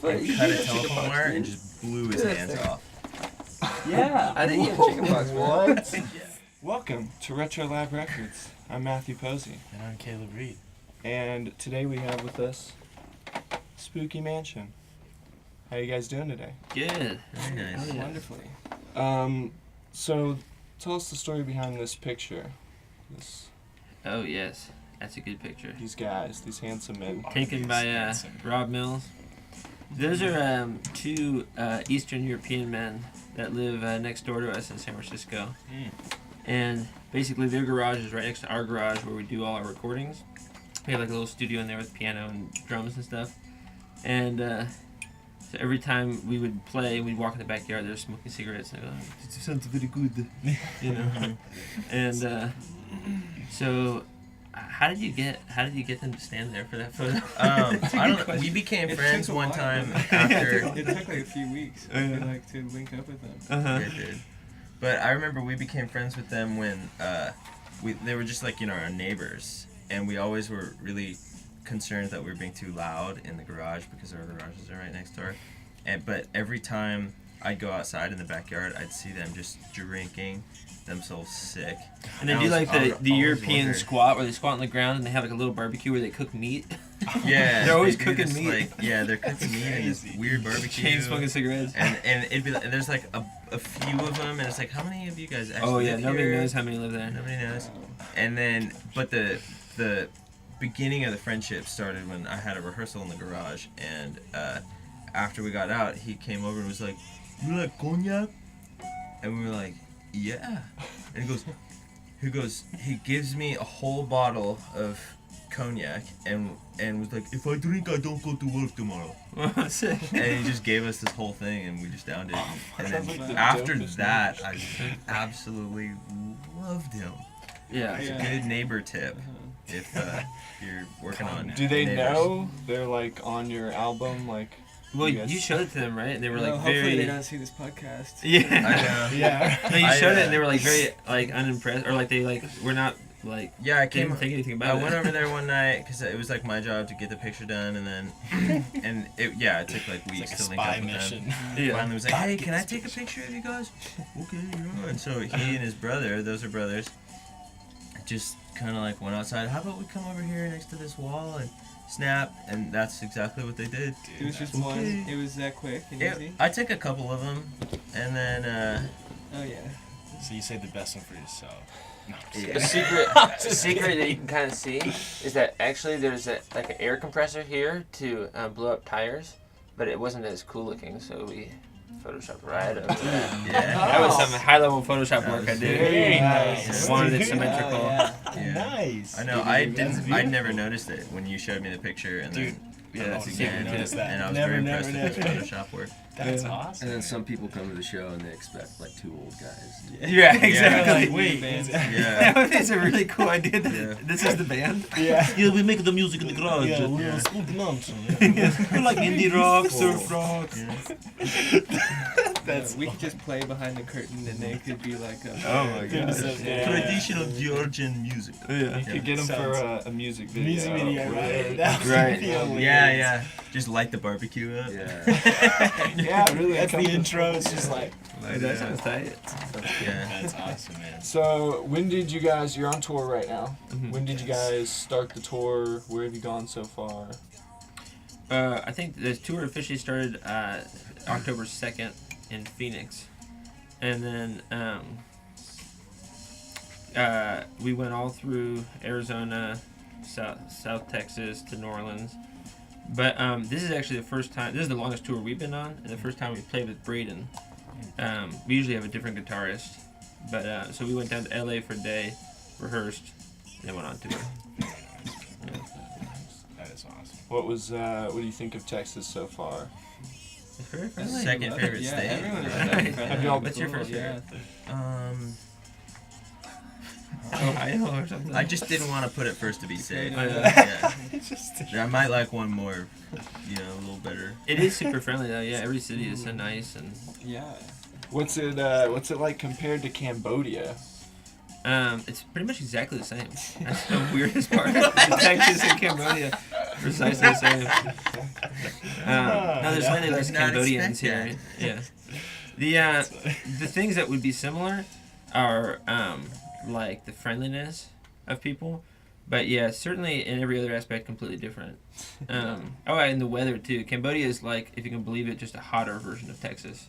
and cut a telephone wire and just blew his hands off. Yeah, I think you have chickenpox. What? Yeah. Welcome to Retro Lab Records. I'm Matthew Posey, And I'm Caleb Reed. and today we have with us Spooky Mansion. How you guys doing today? Good. Very nice. Wonderfully. So tell us the story behind this picture. Oh yes, that's a good picture. These guys, these handsome men. Taken by Rob Mills. Those are two Eastern European men that live next door to us in San Francisco. And basically their garage is right next to our garage where we do all our recordings. We have like a little studio in there with piano and drums and stuff. And so every time we would play, we'd walk in the backyard, they're smoking cigarettes and they're like, "It sounds very good," you know. And so how did you get them to stand there for that photo? I don't know. We became friends one time after. It took like a few weeks to link up with them. It did. But I remember we became friends with them when they were just like, our neighbors. And we always were really concerned that we were being too loud in the garage because our garages are right next door. But every time I'd go outside in the backyard, I'd see them just drinking themselves sick. And they do like the European squat where they squat on the ground and they have like a little barbecue where they cook meat. Yeah. They're always they do cooking this, meat. They're cooking meat in this weird barbecue. Chain smoking cigarettes. And it'd be like, and there's like a few of them, and it's like, how many of you guys actually Oh yeah, live nobody here? knows how many live there. Nobody knows. And then, but the beginning of the friendship started when I had a rehearsal in the garage, and after we got out, he came over and was like, "You like cognac?" And we were like, "Yeah." And he gives me a whole bottle of cognac and was like, "If I drink, I don't go to work tomorrow." Sick. And he just gave us this whole thing, and we just downed it. And then Sounds like the after dopest that, I absolutely loved him. Yeah. It's a good neighbor tip if you're working on. Do they neighbors. know they're like on your album? Like, Well, you guys- you showed it to them, right? And they were like Hopefully very. they don't see this podcast. Yeah. I know. Yeah. No, you I, showed it and they were like very like unimpressed or like they like were not like Yeah, I didn't came. think anything I about it. went over there one night because it was like my job to get the picture done, and then it took like weeks It's to like a link up spy with mission. them. Yeah. Finally was like, "Hey, can I take a picture of you guys?" Okay, yeah. And so he and his brother, those are brothers, just kind of like went outside. How about we come over here next to this wall and snap? And that's exactly what they did. It was just one. It was that quick and easy. I took a couple of them, and then Oh yeah. So you say the best one for yourself. No, I'm just Yeah. The secret that you can kind of see is that actually there's like an air compressor here to blow up tires, but it wasn't as cool looking, so we photoshopped right up to that. yeah. That was some high level Photoshop work I did. Very nice. Wanted it symmetrical. Yeah. Nice. I know. I'd never noticed it when you showed me the picture, and Dude, then yeah, once never again, noticed that. and I was Never, very never, impressed with never. his Photoshop work. That's Yeah. awesome. And then some people come to the show and they expect like two old guys. Yeah, exactly. Like, wait. Yeah. That is a really cool idea. Yeah. This is the band. Yeah. Yeah, we make the music in the garage. Yeah, Yeah. little Spooky Mansion. We like indie rock, surf rock. We could just play behind the curtain and they could be like a. oh my god. Yeah. Traditional Georgian music. Yeah. You could get them for a music video. Music video, right? That would Right. be Yeah, hilarious. yeah. Just light the barbecue up. Yeah. Yeah, really. That's the intro. It's just like. That sounds tight. Yeah. That's awesome, man. So, when did you guys? You're on tour right now. Mhm. When did you guys start the tour? Where have you gone so far? I think the tour officially started October 2nd in Phoenix. And then we went all through Arizona, South Texas to New Orleans. But this is actually the first time, this is the longest tour we've been on, and the first time we played with Braden. We usually have a different guitarist. But so we went down to LA for a day, rehearsed, and then went on tour. That is awesome. What do you think of Texas so far? It's very friendly. Second favorite Yeah, state. everyone is Right. very friendly. Have y'all- What's your first Yeah. Ohio or something? I just didn't want to put it first to be safe. Oh, Yeah. It's just. I might like one more, a little better. It is super friendly though. Yeah, every city is so nice and Yeah. What's it like compared to Cambodia? It's pretty much exactly the same. That's the weirdest part. Texas and Cambodia, precisely the same. No, there's slightly less Did not Cambodians expect here. Yeah. The things that would be similar are like the friendliness of people, but yeah, certainly in every other aspect, completely different. And the weather too. Cambodia is like, if you can believe it, just a hotter version of Texas.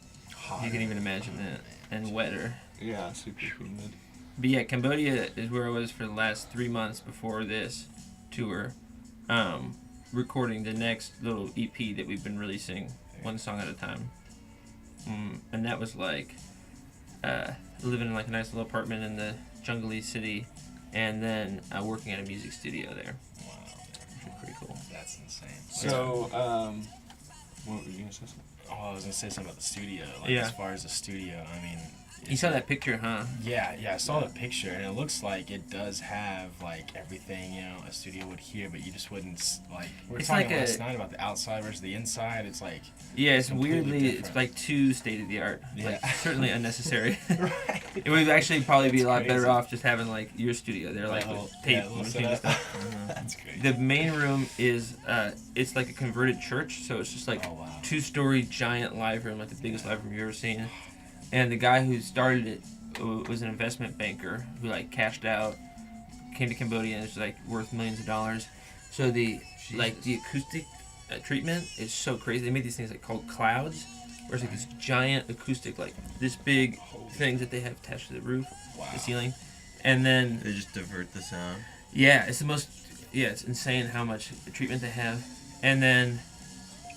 You can even imagine that, and wetter. Yeah, super humid. But yeah, Cambodia is where I was for the last 3 months before this tour, recording the next little EP that we've been releasing, one song at a time. And that was like living in like a nice little apartment in the jungly city, and then working at a music studio there. Wow. Which was pretty cool. That's insane. So, what were you gonna say? Oh, I was gonna say something about the studio. Like, Yeah. as far as the studio, I mean. You saw that picture, huh? Yeah, I saw the picture, and it looks like it does have like everything a studio would hear, but you just wouldn't like. We were It's talking like last night about the outside versus the inside. It's like. Yeah, it's Completely weirdly, different. it's like too state of the art. Like, Yeah. certainly unnecessary. Right. It would actually probably be a lot That's better crazy. off just having like your studio there, like with tape little and stuff. setup. That's crazy. The main room is it's like a converted church, so it's just like Oh, wow. 2-story giant live room, like the biggest live room you've ever seen. And the guy who started it was an investment banker who like cashed out, came to Cambodia, and is like worth millions of dollars. So the acoustic treatment is so crazy. They made these things like called clouds, where it's like these giant acoustic, like this big things that they have attached to the roof, Wow. the ceiling, and then They just divert the sound. yeah, it's the most. Yeah, it's insane how much treatment they have. And then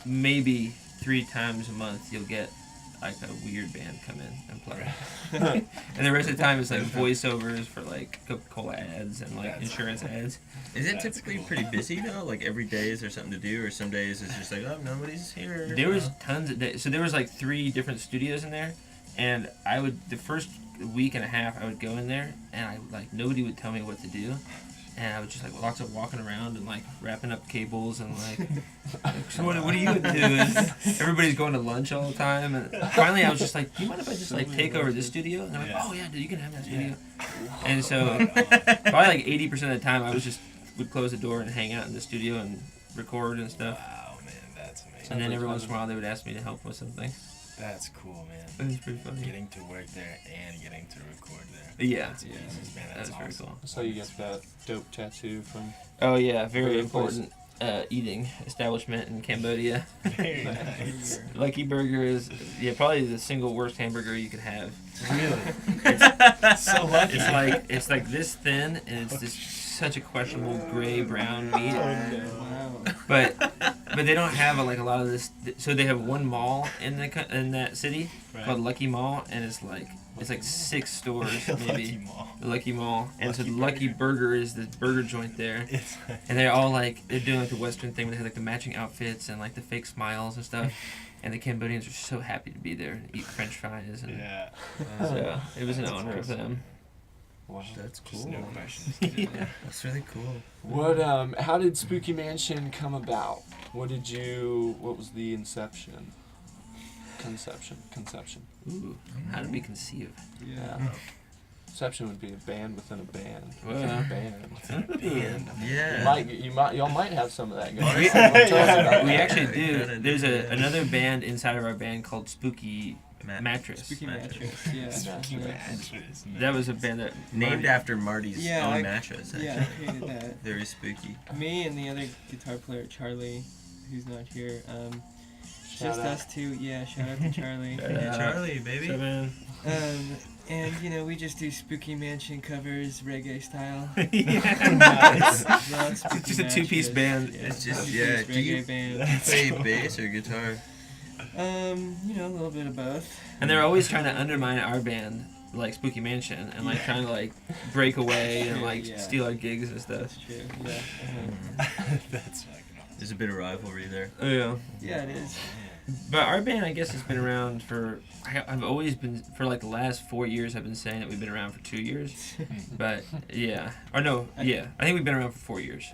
maybe 3 times a month you'll get like a weird band come in and play. And the rest of the time it's like voiceovers for like Coca-Cola ads and like That's insurance ads. Is it That's typically cool. pretty busy though? Like every day is there something to do, or some days it's just like, oh, nobody's here. There was tons of days. So there was like 3 different studios in there, and I would the first week and a half I would go in there and I like nobody would tell me what to do. And I was just like lots of walking around and like wrapping up cables and like, so what are you doing? Everybody's going to lunch all the time. And finally I was just like, do you mind if I just like take over this studio? And they're like, Yeah. oh yeah, dude, you can have that studio. And so probably like 80% of the time I would close the door and hang out in the studio and record and stuff. Wow, man, that's amazing. And then every once in a while they would ask me to help with something. That's cool, man. It was pretty funny. Getting to work there and getting to record there. Yeah. That's Yeah. Jesus, man. That That's was very awesome. cool. I saw you got that dope tattoo from. Oh yeah, very Very important eating establishment in Cambodia. Very nice. Lucky Burger is probably the single worst hamburger you could have. Really? So lucky. It's like this thin and it's this such a questionable gray brown meat. Wow. But they don't have a lot of this. So they have one mall in that city Right. called Lucky Mall, and it's like 6 stores Lucky maybe. Mall. The Lucky Mall, and so Lucky the Lucky Burger is the burger joint there. It's And they're all like, they're doing like the Western thing where they have like the matching outfits and like the fake smiles and stuff. And the Cambodians are so happy to be there and eat French fries. And yeah. so it was an That's honor of awesome. them. Wow. That's Just cool. no questions. Yeah. That's really cool. What how did Spooky Mansion come about? What was the inception? Conception. Ooh, how did we conceive? Yeah. Inception would be a band within a band. Well. Within a band. Man. Yeah. Y'all might have some of that going. We- Tell us about We that. actually Yeah. do. There's another band inside of our band called Spooky Mattress. Spooky Mattress. mattress. Yeah. Spooky Yeah. mattress. That was a band that Named Marty- after Marty's Yeah, own I- mattress. Actually. Yeah, I hated that. Very spooky. Me and the other guitar player, Charlie, who's not here. Shout Just out. us two. Yeah, shout out to Charlie. Shout Hey, out. Charlie, baby. So, man. And we just do Spooky Mansion covers, reggae style. Nice. Not Spooky It's just a 2-piece Mattress. band. Yeah, It's just- 2-piece yeah, do you- reggae band. Play bass or guitar. A little bit of both. And they're always trying to undermine our band, like Spooky Mansion, and like trying to like break away and like Yeah. steal our gigs and That's stuff. true. Yeah. That's fucking awesome. There's a bit of rivalry there. Oh yeah. Yeah, it is. But our band, I guess, has been around for. I've always been for like the last 4 years. I've been saying that we've been around for 2 years, but yeah, or no, yeah, I think we've been around for 4 years.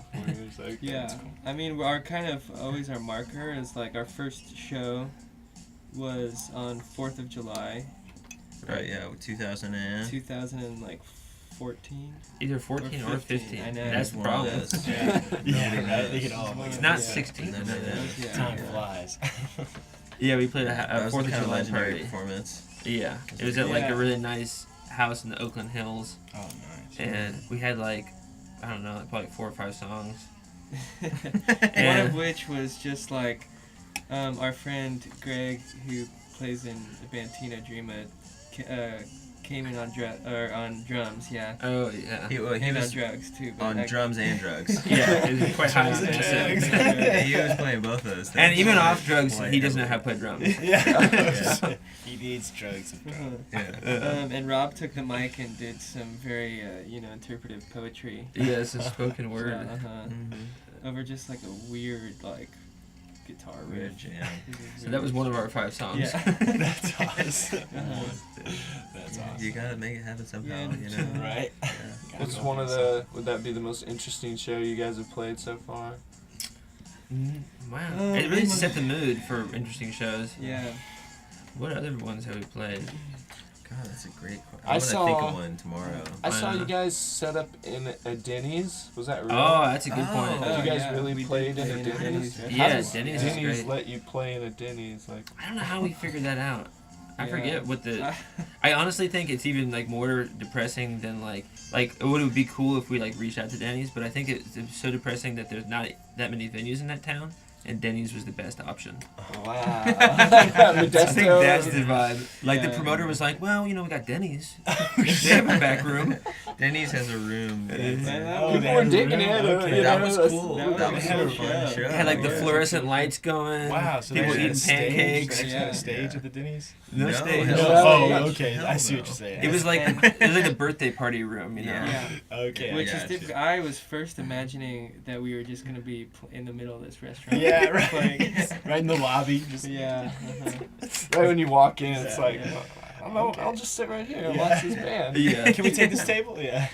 Yeah. I mean, our kind of always our marker is like our first show was on 4th of July, Right, yeah, 2000 and... 2005. 14. Either 14 or 15. I know. That's the One of problem. those. Yeah, they could all. It's not Yeah. 16. None of those. Yeah. Time flies. Yeah, we played That a was 4th a of kind of July legendary party. performance. Yeah, it was at like Yeah. a really nice house in the Oakland Hills, Oh, nice. and we had like, I don't know, probably 4 or 5 songs. One And- of which was just like our friend Greg, who plays in the band Tina Dreama, came in on on drums. Yeah, Oh yeah. He and on was drugs too. But on like, drums and drugs. Yeah, it was quite high on Drugs and acid. drugs. He was playing both of those things. And even off drugs, Quite he doesn't know heavily. how to play drums. Yeah. He needs drugs. And drugs. Yeah. and Rob took the mic and did some very interpretive poetry. Yeah, it's a spoken word. Mhm. Over just like a weird like guitar Weird riff. jam. So that was one of our 5 songs. Yeah. That's awesome. That's awesome. You gotta make it happen somehow, Yeah, you know. Right? What's one of the? Would that be the most interesting show you guys have played so far? Wow. Oh, It really man. set the mood for interesting shows. Yeah. What other ones have we played? God, that's a great question. I I'm gonna think saw- of one tomorrow. I saw know. you guys set up in a Denny's. Was that real? Oh, that's a good Oh. point. You guys yeah, really we did played play in a Denny's? restaurant. Yeah, How does Denny's is Denny's great. let you play in a Denny's? Like, I don't know how we figured that out. I Yeah. forget what the. I honestly think it's even like more depressing than like it would be cool if we like reached out to Denny's, but I think it's so depressing that there's not that many venues in that town, and Denny's was the best option. wow. I think that's the vibe. Like the Yeah. promoter was like, well, you know, we got Denny's. They have a back room. Denny's has a room. People were digging it. Okay. That you was know, cool. that That was was a a cool fun show. show. It had like the Yeah. fluorescent lights going. Wow, so People there's eating a stage, pancakes. There's Yeah. a stage Yeah. at the Denny's? No stage. hell No. no. Oh, okay. Hell I see no. what you're saying. It was like a birthday party room, you know. Yeah. Yeah. Okay. Which I is got different. you. I was first imagining that we were just gonna be in the middle of this restaurant. Yeah, right. Playing. Right in the lobby. Just Yeah. Right when you walk in, it's Yeah. like, Yeah. I'll just sit right here and Yeah. watch this band. Yeah. Can we take this table? Yeah.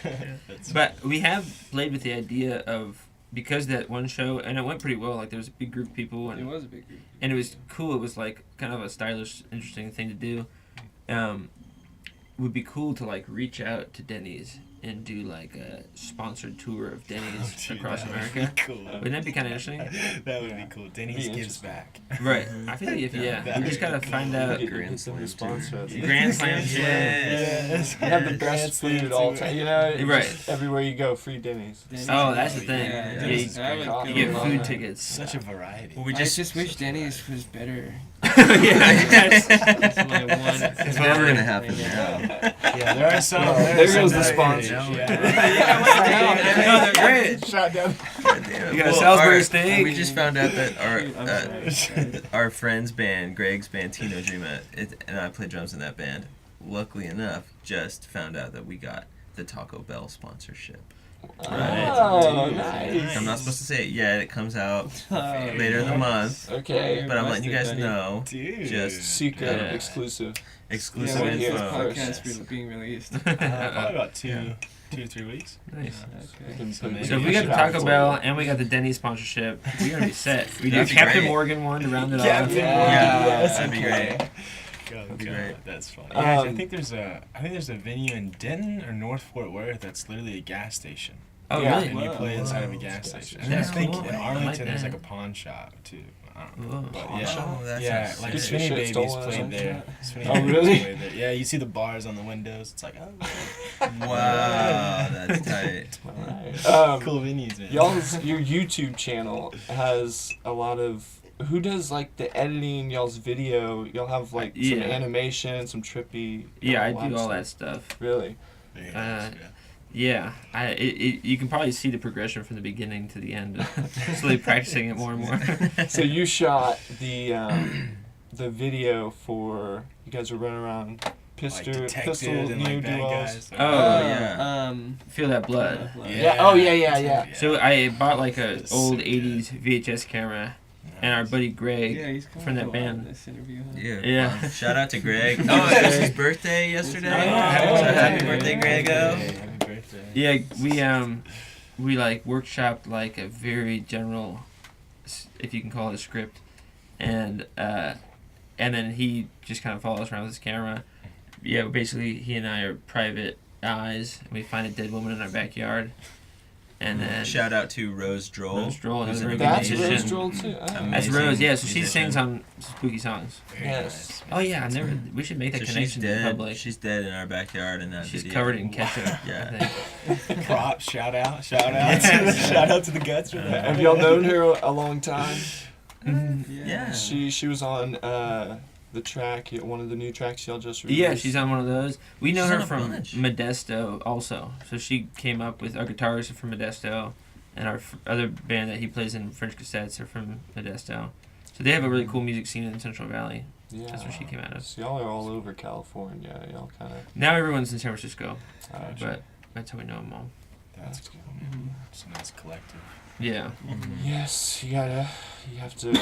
That's But we have played with the idea of, because that one show, and it went pretty well, like there was a big group of people, It and, was a big group. and it was cool. It was like kind of a stylish, interesting thing to do. Would be cool to like reach out to Denny's and do like a sponsored tour of Denny's Dude, across that would America. be cool. Wouldn't that be kind of interesting? That would be cool. Denny's Be gives back. Right. I feel like if, Yeah, yeah, that'd we just be gotta cool. find out. Get Grand some Slam sponsor. tour. Grand Slam tour. Yes. You have the best food all the time. You know, Right. just everywhere you go, free Denny's. Denny's Oh, that's the is- thing. Yeah, Yeah, Denny's- you- I would you go You get a food lot. tickets. Such a variety. Well, we I just just wish Denny's was better. Yeah. That's my one. It's never gonna happen now. Yeah, there are some. Well, there there are some goes the that- sponsor. Yeah, no, they're great. Shot down. You got a Salisbury our- steak. We just found out that I'm sorry. our friend's band, Greg's band, Tina Dreama, and I play drums in that band. Luckily enough, just found out that we got the Taco Bell sponsorship. Oh, nice. I'm not supposed to say it yet. It comes out Oh, later in the month, Okay. but I'm letting you guys Busted, know. Dude. Just Secret, Yeah. exclusive. exclusive Yeah, When is this info. podcast being released? Probably about two Yeah. to 3 weeks. Nice. Okay. So if we got the Taco Bell and we got the Denny's sponsorship, we're gonna be set. We do That'd be Captain great. Morgan one to round it off. Captain Yeah, that'd be okay. great. God, be God, great. That's funny. Yeah, I Um, think there's a venue in Denton or North Fort Worth that's literally a gas station. Oh Yeah. really? And you Wow. play inside of a Wow. gas station. That's And I think cool. in I like Arlington there's that. like a pawn shop too. I don't know. Whoa. But Pawn yeah. shop? Oh, that's Yeah, insane. like Get Swinny your shit Babies stolen or played something? there. Swinny Oh, Babies really? played there. Yeah, you see the bars on the windows. It's like, oh, Wow, that's tight. Alright. cool venues, man. Your YouTube channel has a lot of. Who does like the editing? Y'all's video. Y'all have like some Yeah. animation, some trippy. Yeah, I a lot do of all stuff. that stuff. Really? Yeah, Yeah, you can probably see the progression from the beginning to the end. Slowly practicing it more and more. So you shot the video for you guys were running around like pistol detectives and you like know, bad duels. guys. Oh, yeah. Feel that blood. Yeah. Oh, yeah. So I bought like a That's old so good. 80s VHS camera, and our buddy Greg. Yeah, he's coming from that a lot in band. This interview, huh? Yeah. Yeah. Shout out to Greg. Oh, it was his birthday yesterday. Oh, So yeah. happy birthday, Grego. Happy birthday. Yeah, we like workshopped like a very general, if you can call it a script, and then he just kind of follows around with his camera. Yeah, basically he and I are private dies, and we find a dead woman in our backyard. And then Shout out to Rose Droll. Rose Droll, who's another an very That's good amazing- Rose musician. Droll too. Oh. Amazing. That's Rose, yeah. So she musician. sings on spooky songs. Very Yes. Oh yeah, I never. We should make that So she's connection in dead. public. She's dead in our backyard in that She's video. covered in ketchup. Yeah. I think. Props, shout out to the guts for that. Have y'all known her a long time? Yeah. She was on the track, one of the new tracks y'all just released. Yeah, she's on one of those. We know She's her on a from bunch. Modesto also. So she came up with our guitarist are from Modesto, and our other band that he plays in, French Cassettes, are from Modesto. So they have a really cool music scene in Central Valley. Yeah. That's where she came out of. So y'all are all over California. Y'all kind of. Now everyone's in San Francisco, Gotcha. but that's how we know them all. That's cool. It's a nice collective. Yeah. Yes, you have to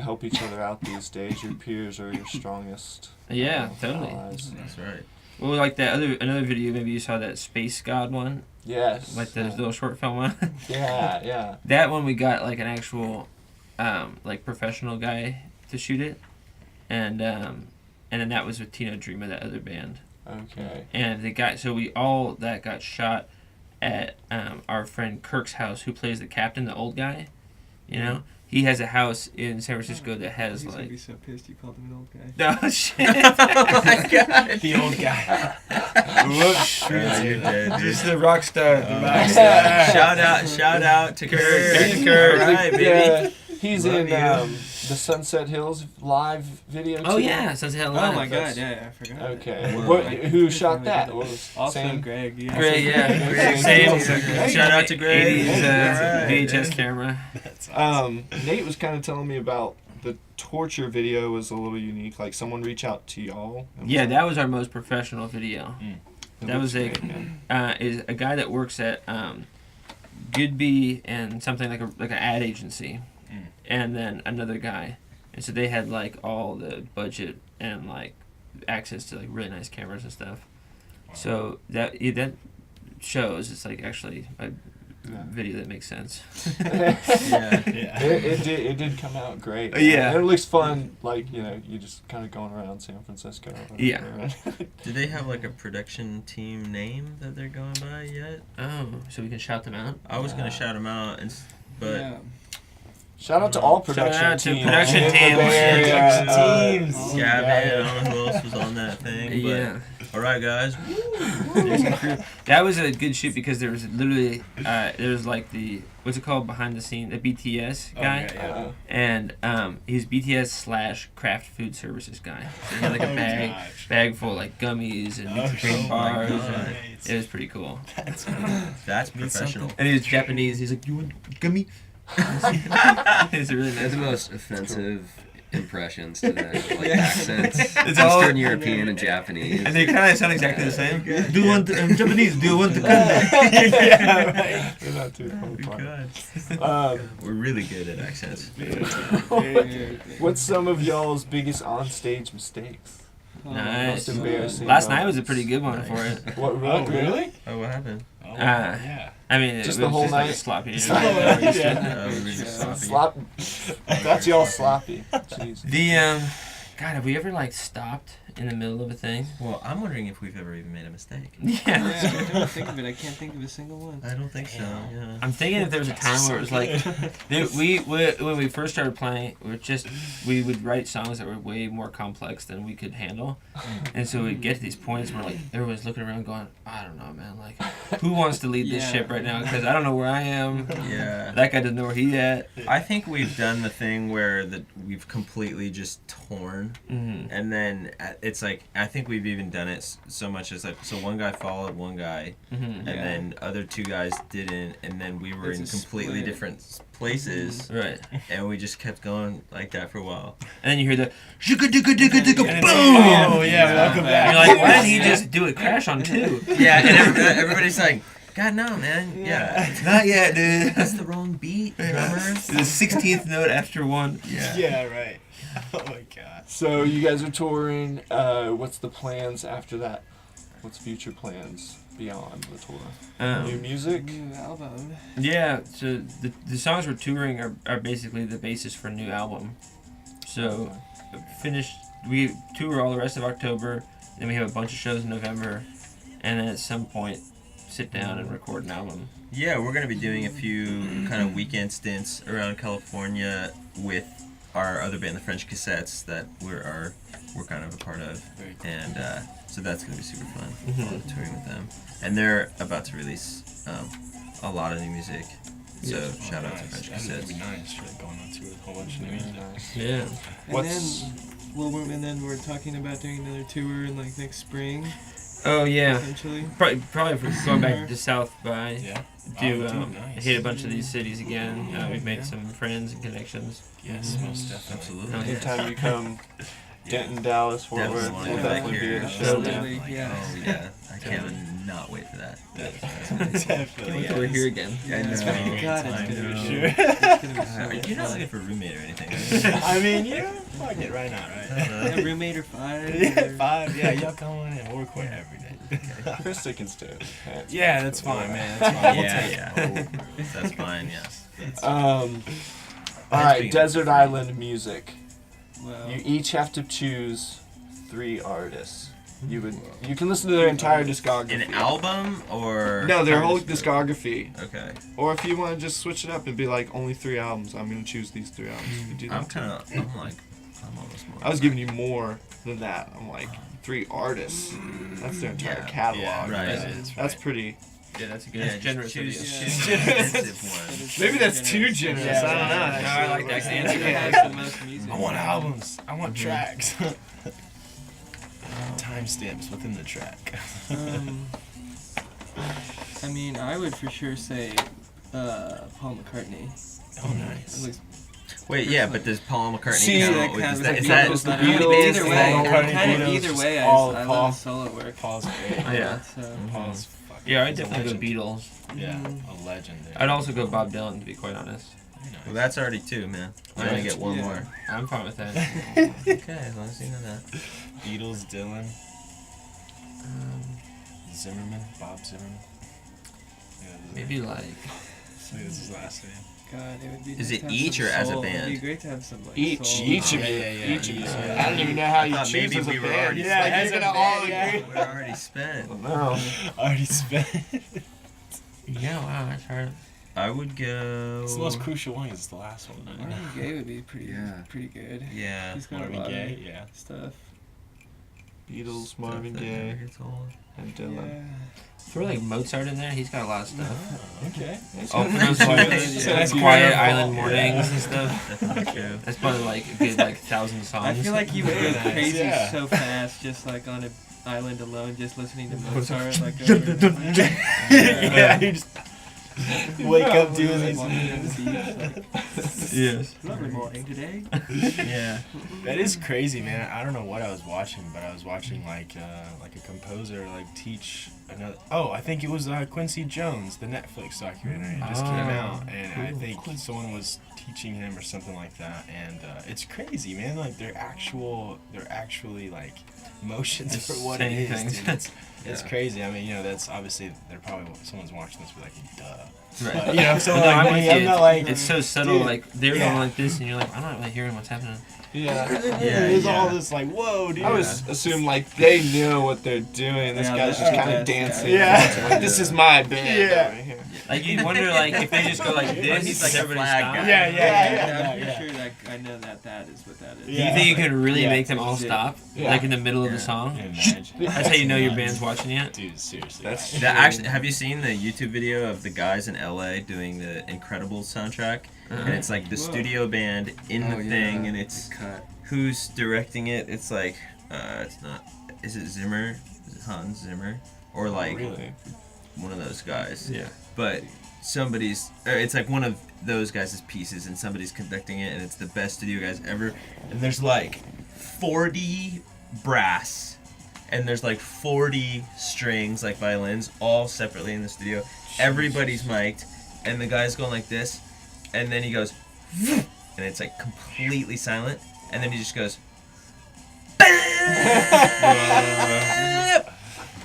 help each other out these days. Your peers are your strongest. Yeah, totally. allies. That's right. Well, like that another video, maybe you saw that Space God one, Yes. like the little short film one. Yeah. That one we got like an actual, like professional guy to shoot it, and then that was with Tino Dreamer, that other band. Okay. And the guy, so we all that got shot at our friend Kirk's house, who plays the captain, the old guy. You know, he has a house in San Francisco that has He's gonna like. be so pissed you called him an old guy. No shit. Oh my god. The old guy. Whoops. You're dead, dude. Just the rock star. Shout out to Kirk. Thank you, Kirk. All right, baby. Yeah, he's Love in you. the Sunset Hills live video. Oh too. yeah, Sunset Hell Oh Live. my god, yeah, I forgot. Okay. Wow. What? Who shot that? What was Also Sam? Greg, yeah. Great, yeah. Greg. Same. Greg. Shout out to Greg. 80s Alright. VHS camera. That's awesome. Nate was kind of telling me about the torture video was a little unique. Like someone reach out to y'all. Yeah, that was our most professional video. It that looks was a- great, man. Is a guy that works at Goodby and something like an ad agency, and then another guy, and so they had like all the budget and like access to like really nice cameras and stuff. So that shows it's like actually a Yeah. video that makes sense. Yeah. Yeah. It did come out great. Yeah. And it looks fun. Like you just kind of going around San Francisco. or Yeah. whatever. Do they have like a production team name that they're going by yet? Oh, so we can shout them out. I was Yeah. gonna shout them out, but Yeah. Shout out to all Shout production out to teams. production in the teams. Bay Area. Teams. Oh, Gavin, I yeah. don't know who else was on that thing. But Yeah. all right, guys. That was a good shoot because there was literally there was like the what's it called behind the scene, the BTS guy. Okay, yeah. And he's BTS / craft food services guy. So he had like a Oh, gosh. bag full of like gummies and Oh, green oh bars. my And God. it was pretty cool. That's That's professional. And he was Japanese. He's like, "You want gummy?" It's really They're the nice. most offensive impressions to their like accents. It's all- Eastern European and Japanese. And they kind of sound exactly the same. Do you want Japanese? Do you want the Yeah, right. They're not too far apart. God. Um, We're really good at accents. what's some of y'all's biggest onstage mistakes? Nice. Most embarrassing. Last night moments? was a pretty good one for it. What? Oh, really? Oh, what happened? Oh, yeah. I mean, Just it the was whole just like a night? sloppy. Yeah. We were just sloppy. Slop. That's y'all sloppy. Jeez. The God, have we ever like stopped in the middle of a thing? Well, I'm wondering if we've ever even made a mistake. Yeah. Yeah, I'm trying to think of it. I can't think of a single one. I don't think so. Yeah. I'm thinking if there was a time where it was like, when we first started playing, we would write songs that were way more complex than we could handle, and so we'd get to these points where like everyone's looking around going, I don't know, man, like who wants to lead this Yeah. ship right now? Because I don't know where I am. Yeah. That guy doesn't know where he at. I think we've done the thing where we've completely just torn, Mm-hmm. and then it's like I think we've even done it so much as like so one guy followed one guy, Mm-hmm. and then other two guys didn't, and then we were It's in a completely split. different places, Right. and we just kept going like that for a while. And then you hear the shika dika dika dika boom. Oh, yeah, welcome And back. you're like, why didn't he just do it crash on two? Yeah, and everybody's like, God no, man, yeah, Not yet, dude. that's the wrong beat, drummers. The 16th note after one. Yeah, right. Oh my god. So you guys are touring. What's the plans after that? What's future plans beyond the tour? New music? New album. Yeah, so the songs we're touring are basically the basis for a new album. So we tour all the rest of October, then we have a bunch of shows in November, and then at some point sit down and record an album. Yeah, we're gonna be doing a few kind of weekend stints around California with our other band, the French Cassettes, that we're kind of a part of, Very cool. and so that's gonna be super fun. Mhm. Touring with them, and they're about to release a lot of new music. So Yeah. shout out to Nice. French That'd Cassettes. be nice. Really going on tour with a whole bunch of new music. Yeah. And What's then we're talking about doing another tour in like next spring, Oh yeah. potentially. Probably if we're going back to South by. Yeah. Do Oh, dude, nice. hit a bunch of these cities again. We've made some friends and connections. Yes, most definitely. Absolutely. Oh, yeah. anytime you come, Denton, Dallas, Fort Worth, Definitely. we'll Yeah. definitely be at a Yeah. show. Absolutely, yeah. Oh yeah, I cannot wait for that. Definitely. We're here again. I know. Oh, God, it's I gonna be know. Sure. It's gonna be so You're not fun. looking for a roommate or anything. I mean, yeah, fuck it, right now, right? A roommate or five? Yeah, or- 5. Yeah, y'all come on in. We'll record every day. Krista can stay with the pants. Yeah, that's fine, man. That's fine. We'll Yeah, take it. yeah. That's fine. Yes. All That's right, being- Desert Island music. Well, You each have to choose 3 artists. You can listen to their entire discography. An album or No, their whole Just- discography. Okay. Or if you want to just switch it up and be like only 3 albums, I'm gonna choose these 3 albums. You can do that I'm too. I'm almost more. I was giving you more than that. I'm like 3 artists. That's their entire Yeah, catalog. yeah, right. that is That's right. pretty. Yeah, that's a good. Yeah, That's generous just choose, of you. choose Yeah. an expensive one. Maybe that's too generous. Yeah, I don't know. no, actually. I like that It answer. has the most music. I want albums. I want tracks. Timestamps within the track. I mean, I would for sure say Paul McCartney. Oh, nice. At least Wait, yeah, but does Paul McCartney See, count? that Is kind of that, like is that Beatles, the but I mean, Beatles, either Paul way, McCartney, kind of Beatles, either just way, all I Paul. love his solo work. Paul's great. Yeah. So, Paul's fucking. Yeah, I'd he's a definitely go legend. Beatles. Yeah, Mhm. a legend. There. I'd also go Bob Dylan, to be quite honest. Very nice. Well, that's already 2, man. I only get one Yeah. more. I'm fine with that. Okay, as long as you know that. Beatles, Dylan, Um, Zimmerman, Bob Zimmerman. Yeah, maybe like. I think that's his last name. God, it would be. Is nice it to have each some or as a soul. band? It'd be great to have some like Each soul. of you. Yeah, yeah, Each of you. yeah. I don't even know how I you thought choose maybe as a we were band. already It's like as you're a gonna band, all yeah. agree. We're already spent. No. Already spent. Yeah, wow, that's hard. I would go. It's the most crucial one. It's the last one. Marvin Gaye would be pretty, Yeah. pretty good. Yeah. He's got Marvin a lot Gaye, of yeah. stuff. Beatles, Marvin Stuff that never Gaye, gets old. and Dylan. Yeah. Throw like Mozart in there. He's got a lot of stuff. Okay. Oh, for those like Yeah. quiet island mornings and stuff. Definitely true. That's probably like a good like 1,000 songs. I feel like you would go Nice, crazy yeah. so fast, just like on an island alone, just listening to Mozart. Like, over Yeah, you just wake up doing like, these. walking down the beach. Yes. Like, lovely morning today. Yeah. That is crazy, man. I don't know what I was watching, but I was watching like a composer like teach another. Oh, I think it was Quincy Jones, the Netflix documentary. It just came out, and I think someone was teaching him or something like that. And it's crazy, man. Like they're actually like motions Just for what saying it is. things. Dude. It's Yeah. crazy. I mean, that's obviously they're probably someone's watching this be like, duh. Right. But, you know, so No, like, I'm with me, you. I'm not like. It's so subtle. Dude, Like they're yeah. going like this, and you're like, I'm not really hearing what's happening. Yeah. There's all yeah. this like, whoa, dude. I always assume like they know what they're doing. This Yeah, guy's that's just kind the of best dancing. guy. Yeah. Like, this is my band Yeah. over here. Like you wonder like if they just go like this, He's like a everybody flag stop. guy. Yeah, I'm pretty yeah. sure that I know that is what that is. Do you think you could really Yeah. make them all stop, Yeah. like in the middle of the Yeah. song? Imagine. That's how you know your band's watching you. Dude, seriously. That's That actually, have you seen the YouTube video of the guys in LA doing the Incredibles soundtrack? And it's like the Whoa. studio band in the Oh, thing, yeah. and it's Cut. who's directing it? It's like, it's not. Is it Zimmer? Is it Hans Zimmer? Or like really. one of those guys? Yeah. But somebody's, or it's like one of those guys' pieces, and somebody's conducting it, and it's the best studio guys ever. And there's like 40 brass, and there's like 40 strings, like violins, all separately in the studio. Everybody's mic'd, and the guy's going like this, and then he goes, and it's like completely silent, and then he just goes,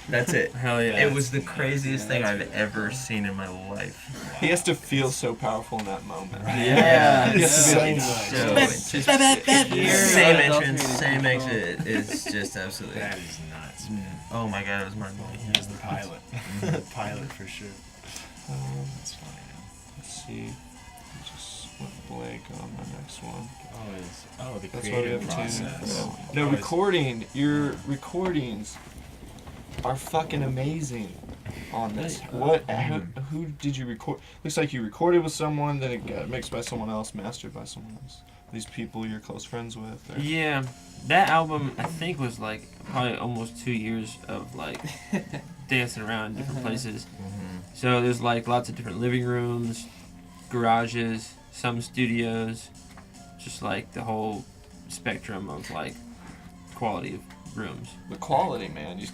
That's it. Hell yeah. It was the craziest thing I've ever seen in my life. He has to feel so powerful in that moment. Yeah. He has to be like, So Just- same entrance, same exit. It's just absolutely. That is nuts, man. Oh my god, it was mind blowing. He was the pilot. Pilot for sure. That's funny. let's see. I just went blank on my next one. The That's what we creative have process. to. No, recording. Your recordings are fucking amazing on this. What? Who did you record? Looks like you recorded with someone, then it got mixed by someone else, mastered by someone else. These people you're close friends with. Or? Yeah, that album I think was like probably almost 2 years of like dancing around different places. So there's like lots of different living rooms, garages, some studios, just like the whole spectrum of like quality of rooms. The quality, man. You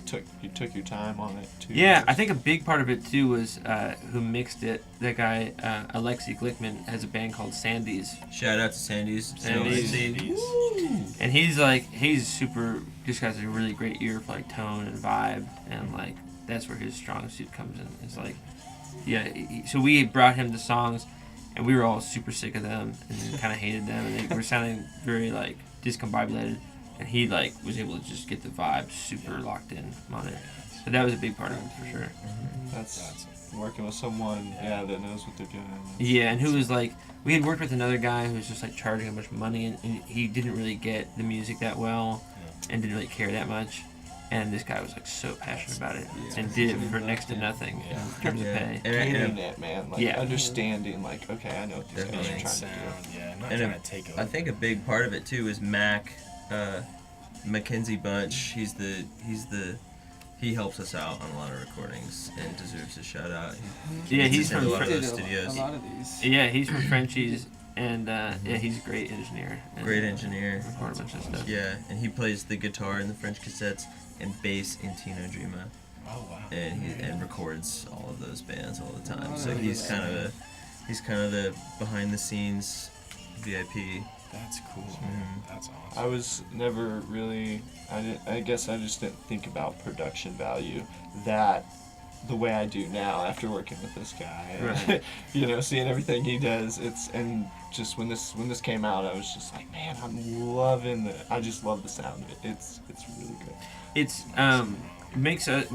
took your time on it too. Yeah, I think a big part of it too was who mixed it. That guy, Alexi Glickman, has a band called Sandy's. Shout out to Sandy's. Sandy's. And he's super, just has a really great ear for like tone and vibe, and like that's where his strong suit comes in. It's like, yeah, so we brought him the songs, and we were all super sick of them and kind of hated them, and they were sounding very like discombobulated. And he like was able to just get the vibe super locked in on it. So that was a big part of it for sure. That's working with someone, that knows what they're doing. Yeah, and who was like, we had worked with another guy who was just like charging a bunch of money, and he didn't really get the music that well, and didn't really care that much. And this guy was like so passionate about it, and did it for next to nothing in terms of pay. Gaining it, man. Like Yeah. understanding, like, okay, I know what these guys are Definitely. trying Sound, to do. yeah, not And trying to take over. I think a big part of it too is Mac, Mackenzie Bunch. He helps us out on a lot of recordings and deserves a shout out. Yeah, he's in from a lot of Did those a studios. lot of these. Yeah, he's from Frenchies, and yeah, he's a great engineer. And Great engineer. recorded a bunch of stuff. Yeah, and he plays the guitar in the French cassettes and bass in Tino Dreama, Oh wow. and records all of those bands all the time. Oh, So nice. he's kind of the behind the scenes VIP. That's cool. Mhm. That's I awesome. was never really. I guess I just didn't think about production value the way I do now after working with this guy. Right. You know, seeing everything he does. And just when this came out, I was just like, man, I'm loving it. I just love the sound of it. It's really good. It's makes us.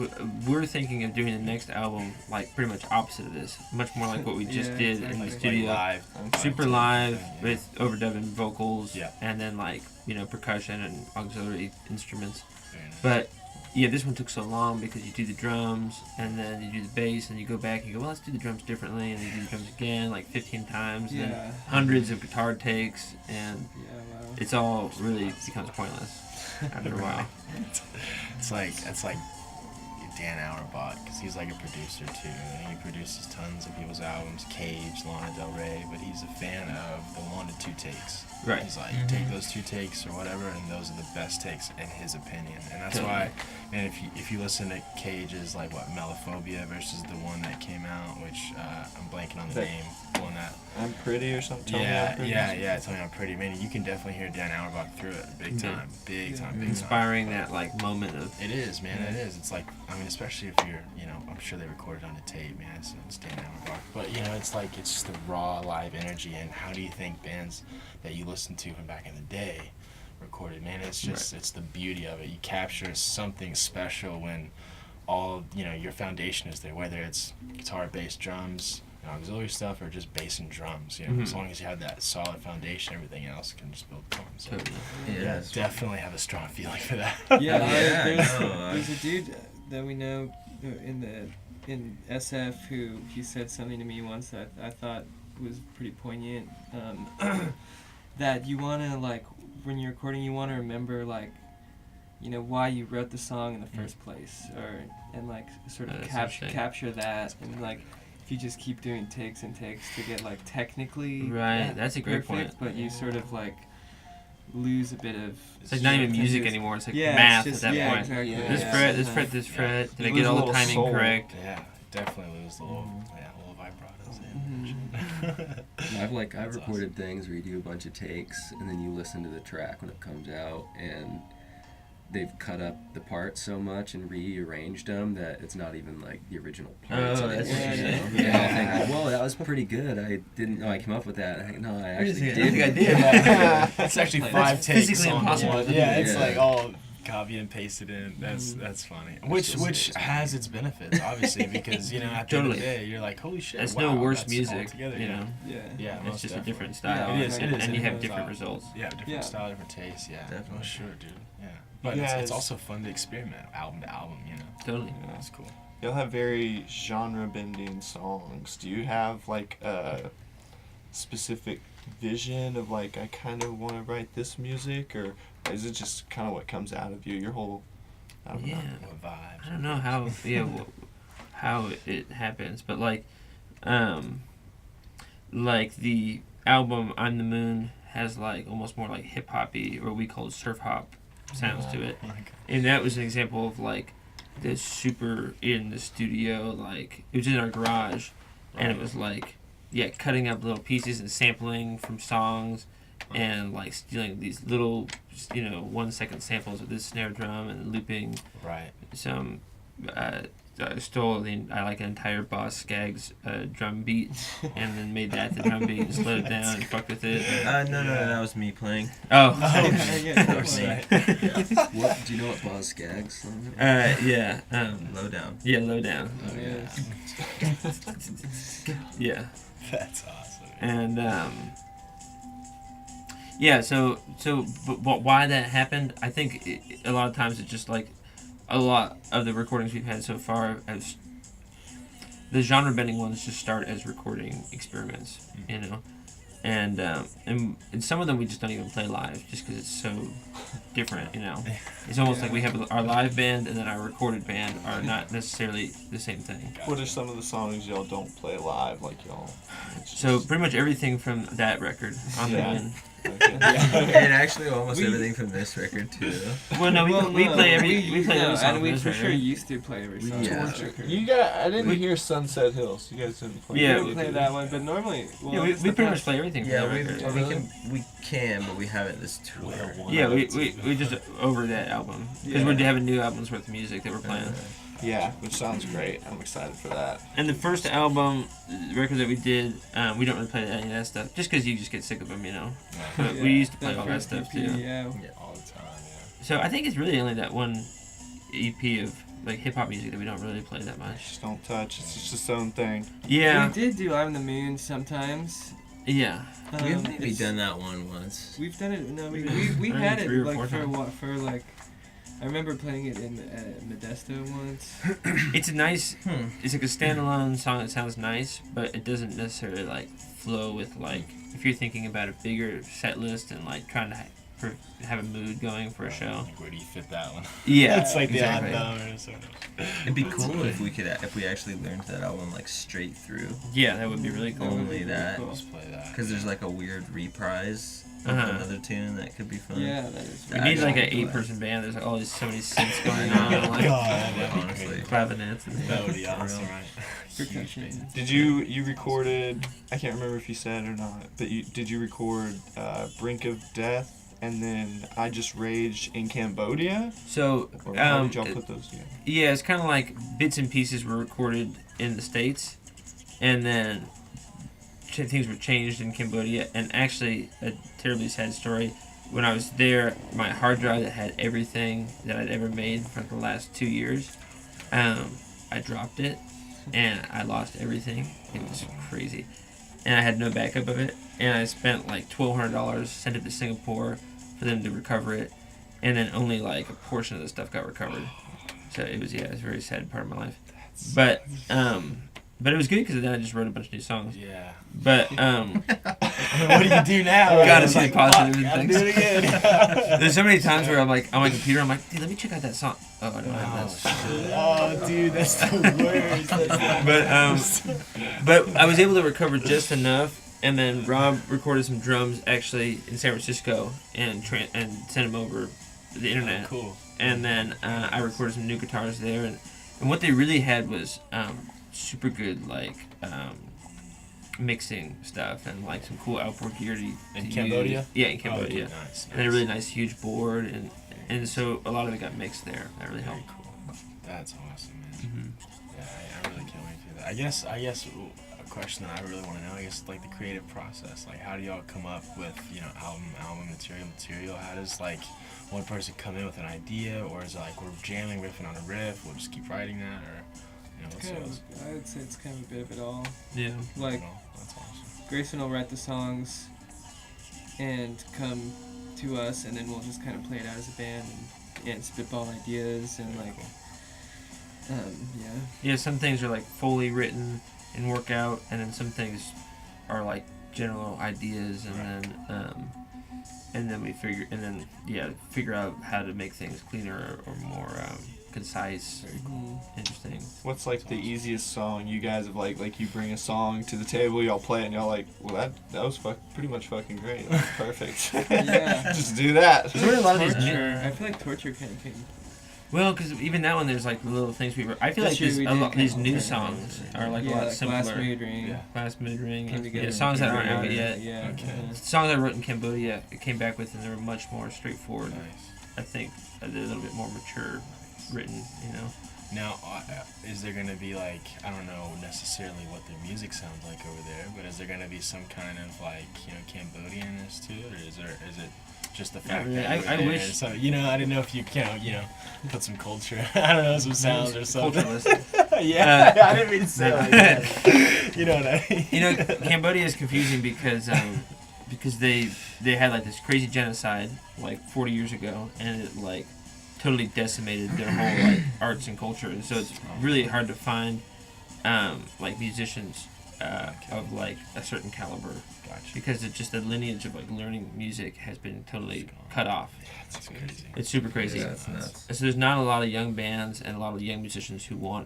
We're thinking of doing the next album like pretty much opposite of this, much more like what we just Yeah, did in exactly. the studio. live. Super live with overdubbing vocals, Yeah. and then like percussion and auxiliary instruments. Very nice. But yeah, this one took so long because you do the drums and then you do the bass and you go back and you go, well, let's do the drums differently, and you do the drums again like 15 times, and then Yeah. hundreds of guitar takes, and Yeah, wow. it's all really becomes pointless after a while. It's like Dan Auerbach, because he's like a producer too, and he produces tons of people's albums, Cage, Lana Del Rey, but he's a fan of the 1 to 2 takes. Right. He's like, take those 2 takes or whatever, and those are the best takes in his opinion. And that's why, and if you listen to Cage's like Melophobia versus the one that came out, which I'm blanking on the That- name, the one that I'm pretty or something. Tell me I'm pretty. Tell me I'm pretty. Man, you can definitely hear Dan Auerbach through it, big Yeah. time, big time. Inspiring that like moment of It is, man. It is. It's like, I mean, especially if you're, I'm sure they recorded on the tape, man. It's Dan Auerbach. But it's like it's just the raw live energy. And how do you think bands that you listen to from back in the day recorded? Man, it's just it's the beauty of it. You capture something special when all your foundation is there, whether it's guitar, bass, drums, auxiliary stuff, or just bass and drums. As long as you have that solid foundation, everything else can just build upon. So, Yeah, definitely have a strong feeling for that. Yeah, Yeah, there's a dude that we know in SF who he said something to me once that I thought was pretty poignant. That you want to like when you're recording, you want to remember like why you wrote the song in the first place, and like sort of That's interesting. capture that, and like if you just keep doing takes and takes to get like technically Right, that's a great perfect, point. but you sort of like lose a bit of. It's like not even music Because- anymore. It's like yeah, math it's just, at that yeah, point. Exactly. Yeah. This Yeah. fret, this fret, this fret. Did I You get lose a all the little timing soul. correct? Yeah, definitely lose the little, little vibratos. I've That's recorded things where you do a bunch of takes and then you listen to the track when it comes out, and they've cut up the parts so much and rearranged them that it's not even like the original parts. Oh, that's anymore, what you you're know? saying. Yeah, I think, like, whoa, that was pretty good. I didn't know I came up with that. No, I actually I did. think I did. Yeah. It's actually That's 5 takes physically on impossible one. to do. Yeah, it's Yeah. like all copy and pasted in. That's funny. Which has its benefits, obviously, because at the end of Totally. the day, you're like, holy shit. It's wow, no worse that's music, all together, you know. Yeah. Yeah, It's most just a definitely. different style. Yeah, It is. and, It is. and you It have is. different results. Yeah, different Yeah. style, different taste. Yeah, Definitely. for sure, dude. Yeah, but You it's guys- also fun to experiment album to album. Totally. That's cool. Y'all have very genre-bending songs. Do you have like a specific vision of like I kind of want to write this music, or is it just kind of what comes out of you? Your whole, I don't Yeah. know. What vibes? I don't know how it happens, but like the album "I'm the Moon" has like almost more like hip hoppy or we call it surf hop sounds to it, and that was an example of like this super in the studio, like it was in our garage, and it was like cutting up little pieces and sampling from songs, and like stealing these little 1 second samples of this snare drum and looping Right. some I stole an entire Boss Skaggs drum beat and then made that the drum beat and slowed it down and fucked with it. No, that was me playing. Oh. Yeah, That was right. What do you know what Boz Skaggs song is? Yeah. Low down. Yeah, low down. Oh, Yeah. Yeah. That's awesome. And yeah, but why that happened? I think a lot of times it's just like a lot of the recordings we've had so far as the genre bending ones just start as recording experiments, and some of them we just don't even play live just because it's so different, It's almost like we have our live band and then our recorded band are not necessarily the same thing. What are some of the songs y'all don't play live, like y'all? So pretty much everything from that record on the Yeah. Moon. Okay. And actually almost We- everything from this record too. Well, no, we play every we play every song. and we on this for record. sure used to play every song. Yeah. on this record. You got? I didn't We- hear Sunset Hills. You guys didn't play. Yeah. that, We don't play did that you? one, but normally, well, Yeah, we it's the pretty much past- play everything from Yeah, that we record. we can, but we haven't this tour. Yeah, we just over that album because we're having new albums worth of music that we're playing. Yeah, which sounds great. I'm excited for that. And the first album, record that we did, we don't really play any of that stuff just because you just get sick of them, But Yeah, we used to play all that first stuff EP, too. Yeah. All the time. Yeah. So I think it's really only that one EP of like hip hop music that we don't really play that much. Just don't touch. It's just its own thing. Yeah, We did do "I'm the Moon" sometimes. yeah. We've maybe it's- done that one once. We've done it. No, we Maybe had it 3 or 4 like for times. what for like. I remember playing it in Modesto once. It's a nice. Hmm. It's like a standalone song that sounds nice, but it doesn't necessarily like flow with like if you're thinking about a bigger set list and like trying to have a mood going for a show. Like, where do you fit that one? Yeah, It's like exactly. the odd number. Sort of. It'd be cool if we actually learned that album like straight through. Yeah, that would be really cool. Only that, Cool. Just play that. because there's like a weird reprise of Uh-huh. another tune that could be fun. Yeah, that is. We need like an Actually, 8-person band. There's like all these so many synths going I on, know. like God, that'd be honestly. great. clavinets and That stuff. would be awesome, right? Percussion. Did you recorded? I can't remember if you said or not, but did you record "Brink of Death" and then "I Just Raged" in Cambodia? So, Or how did y'all put those together? yeah, it's kind of like bits and pieces were recorded in the States, and then things were changed in Cambodia. And actually, a terribly sad story. When I was there, my hard drive that had everything that I'd ever made for the last 2 years, I dropped it, and I lost everything. It was crazy, and I had no backup of it. And I spent like $1,200, sent it to Singapore for them to recover it, and then only like a portion of the stuff got recovered. So it was a very sad part of my life. But it was good because then I just wrote a bunch of new songs. Yeah. But What do you do now? Gotta It's see the like, positive fuck, in gotta things. do it again. there's so many times where I'm like on my computer, I'm like, dude, let me check out that song. Oh, I don't have that. Oh, dude, that's the worst. That's the But I was able to recover just enough, and then Rob recorded some drums actually in San Francisco and sent them over the internet. cool. And then I recorded some new guitars there, and what they really had was super good like mixing stuff and like some cool outboard gear to In use. Cambodia? Yeah, in Oh, Cambodia. dude, nice. And then a really nice huge board, and and so a lot of it got mixed there. That really Very helped. cool. That's awesome, man. Mm-hmm. Yeah, I really can't wait for that. I guess a question that I really want to know, I guess, like the creative process. Like, how do y'all come up with, you know, album material? How does like one person come in with an idea, or is it like we're jamming, riffing on a riff, we'll just keep writing that, or you know, what's Kind yours? of, I would say it's kind of a bit of it all. Yeah. Like, That's awesome. Grayson will write the songs and come to us, and then we'll just kind of play it out as a band and spitball ideas and Very like, cool. yeah. Yeah, some things are like fully written and work out, and then some things are like general ideas, and then we figure out how to make things cleaner or more concise, interesting. What's like the easiest song you guys have like you bring a song to the table, y'all play it, and y'all like, well that was pretty much fucking great. That's perfect. Yeah. Just do that. There's really a lot of these new, Torture. I feel like Torture kind of came. well, because even that one, there's like little things I feel like That's true, we did these kind new of- songs are like a lot Glass simpler. Mood Ring. Yeah. Glass Mid Ring, Came together yeah, in songs that aren't Cambodia. out yet. Yeah. Okay. Songs I wrote in Cambodia, it came back with, and they were much more straightforward. Nice. I think a little bit more mature, written. You know. Now, is there gonna be like, I don't know necessarily what their music sounds like over there, but is there gonna be some kind of like, you know, Cambodianness to it, or is it just the fact really. that I you're there? wish- So, you know, I didn't know if you can, you know, put some culture. I don't know, some sounds or something. Culturalist. Yeah, I didn't mean to say it like that. You know what I mean? You know, Cambodia is confusing because they had like this crazy genocide like 40 years ago, and it like totally decimated their whole like arts and culture, and so it's really hard to find like musicians of like a certain caliber, Gotcha. because it's just the lineage of like learning music has been totally cut off. That's crazy. It's super crazy. Yeah, that's nuts. And so there's not a lot of young bands and a lot of young musicians who are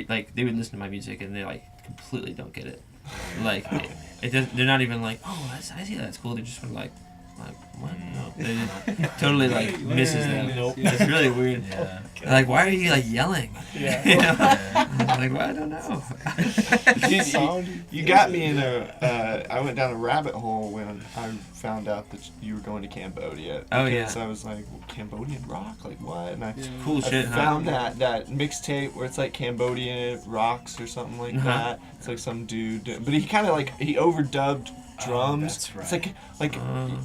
like, they would listen to my music and they like completely don't get it. Like they're not even like, oh, I see that's cool. They're just sort of like what? No. They just totally like misses them. Nope. It's really weird. Yeah. They're like, why are you like yelling? Yeah. You know? Yeah. I'm like, well, I don't know. You got me in I went down a rabbit hole when I found out that you were going to Cambodia. Oh, yeah. Because I was like, well, Cambodian rock, like what? And I Cool I shit, huh? found that mixtape where it's like Cambodian rocks or something like Uh-huh. that. It's like some dude, but he kind of like he overdubbed drums. that's right. It's like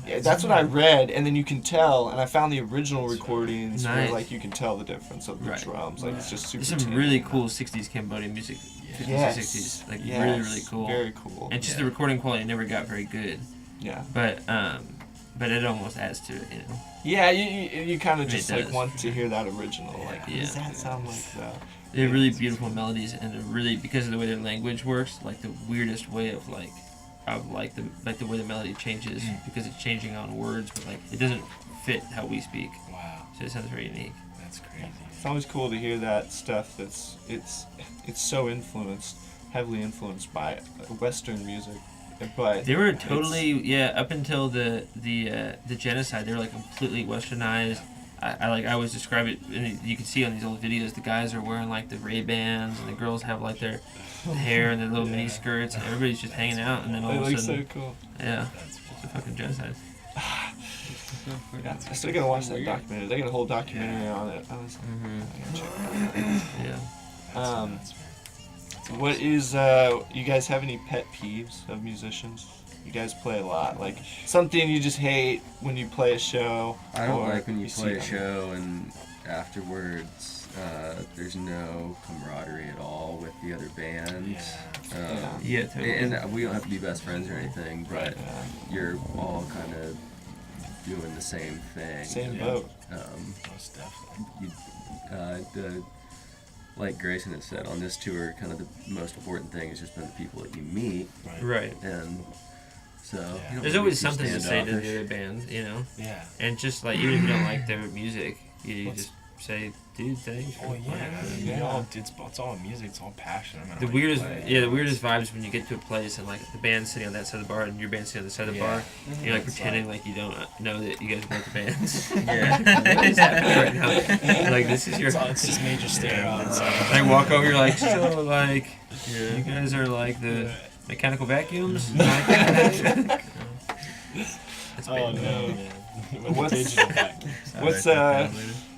yeah, that's what I read, and then you can tell. And I found the original That's right. recordings where Nice. like you can tell the difference of the Right. drums. Like it's just super. There's some tinny. really cool 60s Cambodian music. 50s Yes. and 60s. Like Yes. really, really cool. Very cool. And just Yeah. the recording quality never got very good. Yeah. But it almost adds to it, you know. Yeah, you kind of It just like does. want to hear that original. Like, Yeah. does that sound like that? They're really beautiful melodies, and they're really, because of the way their language works, like the weirdest way of the way the melody changes, because it's changing on words, but like it doesn't fit how we speak. Wow, So it sounds very unique. that's crazy. It's always cool to hear that stuff. It's so heavily influenced by Western music, but They were totally up until the genocide. They were like completely westernized. I always describe it, and you can see on these old videos, the guys are wearing like the Ray-Bans, and the girls have like their hair and their little mini skirts, and everybody's just hanging out, and then all it of a looks sudden, so cool. yeah, That's it's a fucking genocide. I'm still gonna watch that documentary. They got a whole documentary on it. I gotta check it out. Yeah. What is you guys have any pet peeves of musicians? You guys play a lot. Like something you just hate when you play a show. I don't or like when you see play a it. show and afterwards there's no camaraderie at all with the other bands. Yeah. Yeah, totally. And we don't have to be best friends or anything, but Yeah. you're all kind of doing the same thing. Same Yeah. boat. Most definitely. Like Grayson has said, on this tour, kind of the most important thing has just been the people that you meet, Right. and so Yeah. you don't There's really always get too something to say to standoffish. the other band, you know? Yeah. And just like, even if you don't like their music, you What's- just say, dude, thanks. for Oh yeah. playing." Yeah. It's all music. It's all passion. No matter The what you weirdest, play. the weirdest vibes when you get to a place and like the band's sitting on that side of the bar and your band's sitting on the side of the Yeah. bar. You're like It's pretending like you don't know that you guys are both the bands. Yeah. It's happening right now. Like this is your. It's just major stare on. So. Like walk over, you're like, so like, you guys are like the mechanical vacuums. That's Oh band. no. What's- digital back? What's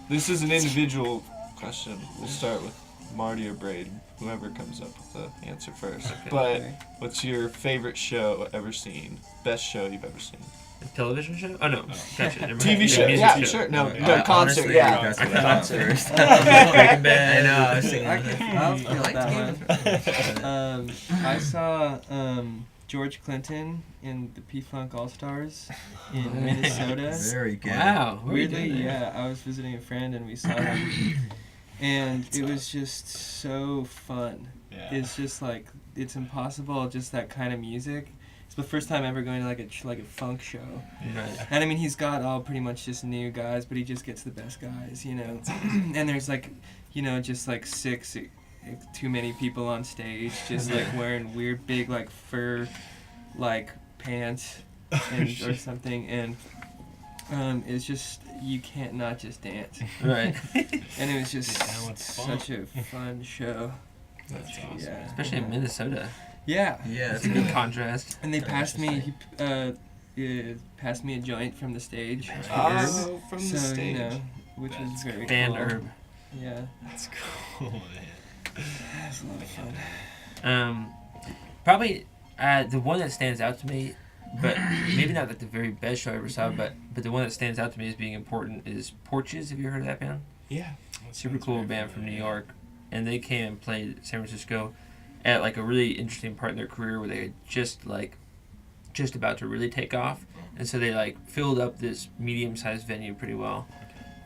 this is an individual question. We'll start with Marty or Braden, whoever comes up with the answer first. But what's your favorite show ever seen? Best show you've ever seen? A television show? Oh no, gotcha. never mind. TV show? music Yeah, sure. No, I- no, concert. honestly, Yeah. That's what I Concert. thought first. Breaking Bad. I know. I was thinking. I'll I feel like that Game of Thrones. I saw George Clinton in the P-Funk All-Stars in Minnesota. Very good. Wow. where are you Weirdly, doing that? yeah, I was visiting a friend and we saw them, and it was just so fun. Yeah. It's just like it's impossible, just that kind of music. It's the first time ever going to like a funk show, Right. and I mean he's got all pretty much just new guys, but he just gets the best guys, you know. And there's like, you know, just like six too many people on stage, just like wearing weird big like fur, like pants, and or something, and it's just you can't not just dance. Right. And it was just Get down with the funk. such a fun show. That's awesome. Yeah. Especially in Minnesota. Yeah. Yeah, It's that's a good good. contrast. And they Yeah, passed me. interesting. He passed me a joint from the stage. Oh, from so the stage. you know, which was That's very Band cool. herb. Yeah, That's cool, man. that's a lot of fun. Probably the one that stands out to me, but maybe not like the very best show I ever saw, but the one that stands out to me as being important is Porches. Have you heard of that band? Yeah. Super cool band from New York, and they came and played San Francisco at like a really interesting part in their career where they had just about to really take off, and so they like filled up this medium-sized venue pretty well,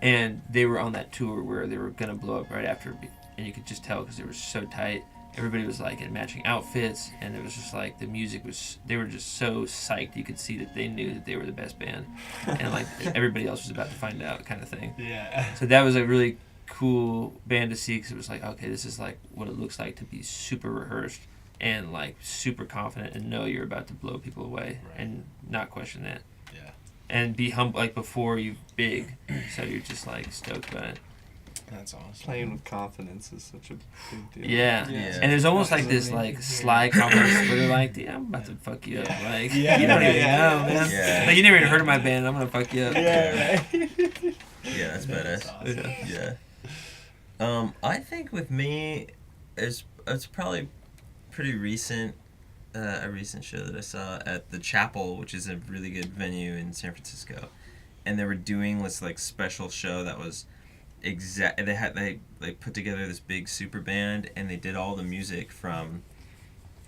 and they were on that tour where they were gonna blow up right after, and you could just tell because they were so tight. Everybody was like in matching outfits, and it was just like the music was. They were just so psyched. You could see that they knew that they were the best band, and like everybody else was about to find out, kind of thing. Yeah. So that was a really cool band to see because it was like, okay, this is like what it looks like to be super rehearsed and like super confident and know you're about to blow people away Right. and not question that. Yeah. And be humble like before you big, so you're just like stoked about it. That's awesome. Playing with confidence is such a big deal. Yeah. Yeah. And there's almost like this Absolutely. like sly confidence where they're like, "Dude, I'm about to fuck you up. Like Yeah. you don't even Yeah. know, man. Yeah. Like you never even heard of my band. I'm gonna fuck you up." Yeah. Right. Yeah, that's badass. awesome. Yeah. I think with me, it's probably pretty recent, a recent show that I saw at the Chapel, which is a really good venue in San Francisco, and they were doing this like special show that was they put together this big super band and they did all the music from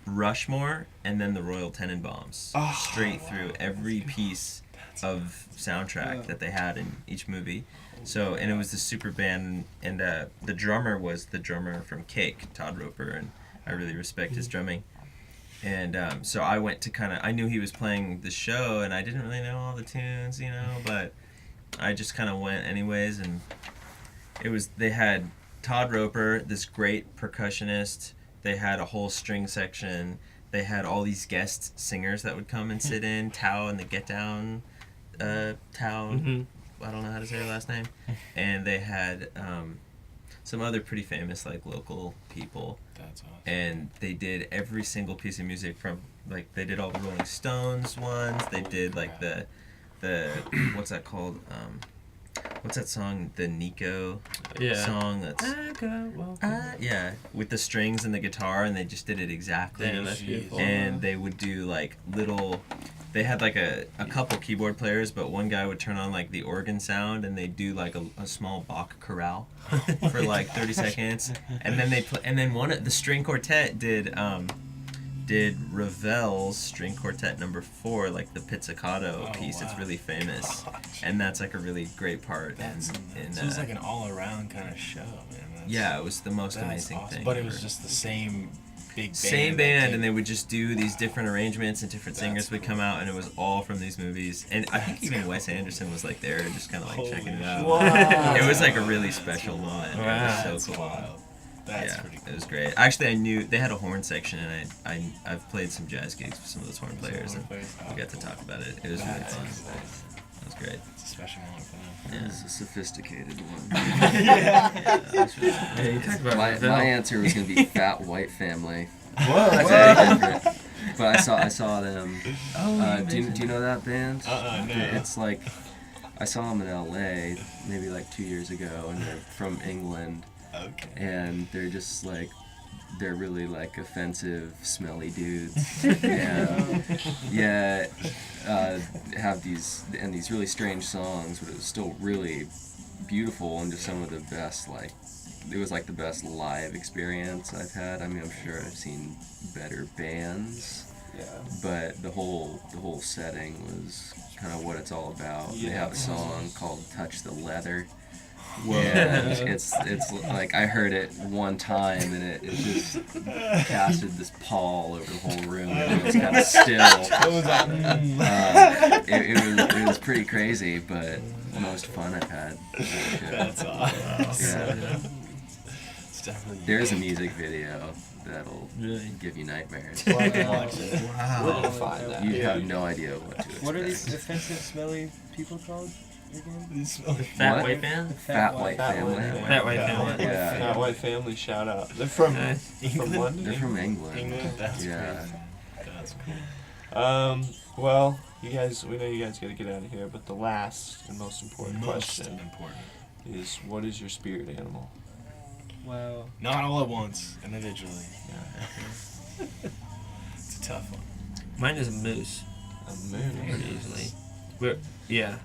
Rushmore and then the Royal Tenenbaums straight through every piece of soundtrack that they had in each movie. So, and it was the super band, and the drummer was the drummer from Cake, Todd Roper, and I really respect his drumming. And so I went to I knew he was playing the show, and I didn't really know all the tunes, you know, but I just kind of went anyways, and they had Todd Roper, this great percussionist, they had a whole string section, they had all these guest singers that would come and sit in, Tao and the Get Down, Tao, Mm-hmm. I don't know how to say her last name, and they had some other pretty famous like local people, That's awesome. and they did every single piece of music from like they did all the Rolling Stones ones, they did like the what's that called, what's that song, the Nico Yeah. song that's yeah, with the strings and the guitar, and they just did it exactly. Damn, that's beautiful. And they would do like they had like a couple keyboard players, but one guy would turn on like the organ sound, and they'd do like a small Bach chorale for like 30 seconds, and then the string quartet did Ravel's String Quartet No. 4, like the pizzicato piece. wow. It's really famous, and that's like a really great part. That's in so it was like an all-around kind of show, man. yeah, it was the most That's amazing awesome. thing. But it was ever. just the same big band. Same that band, came- and they would just do these different arrangements, and different singers would come out, and it was all from these movies. And I think even Wes Anderson was like there, just kind of like Holy checking it shit. out. Wow. It was like a really special moment. Wow. It That's was so cool. wild. That's Yeah, pretty cool. it was great. Actually, I knew they had a horn section, and I've played some jazz gigs with some of those horn players, and we got to talk about it. It was really That's fun. nice. It was great. It's a special moment for them. Yeah. It's a sophisticated one. Yeah, you talked about My Ravel. answer was gonna be Fat White Family. Whoa, that's Very different. But I saw them. Oh, Do you know that band? No. It's like I saw them in LA maybe like 2 years ago, and they're from England, Okay. and they're just like, they're really like offensive, smelly dudes, and yeah, have these really strange songs, but it was still really beautiful and just some of the best, like, it was like the best live experience I've had. I mean, I'm sure I've seen better bands, Yeah. but the whole setting was kind of what it's all about. They have a song called "Touch the Leather." And it's like, I heard it one time and it just casted this pall over the whole room, and it was kind of still. It was pretty crazy, but the most fun I've had. That's awesome. Yeah. It's definitely. There's a music video that'll Really? give you nightmares. We're gonna find that. You have no idea what to expect. What are these offensive, smelly people called again? Fat What? white band? Fat White Family. Fat white family. Yeah. Fat White Family, shout out. They're from Nice. from London. They're from England. England. That's Yeah. crazy. That's cool. Well, you guys, we know you guys gotta get out of here, but the last and most important Most question important. is, what is your spirit animal? Wow. Not all at once, individually. It's a tough one. Mine is a moose, A moon. pretty easily. But yeah,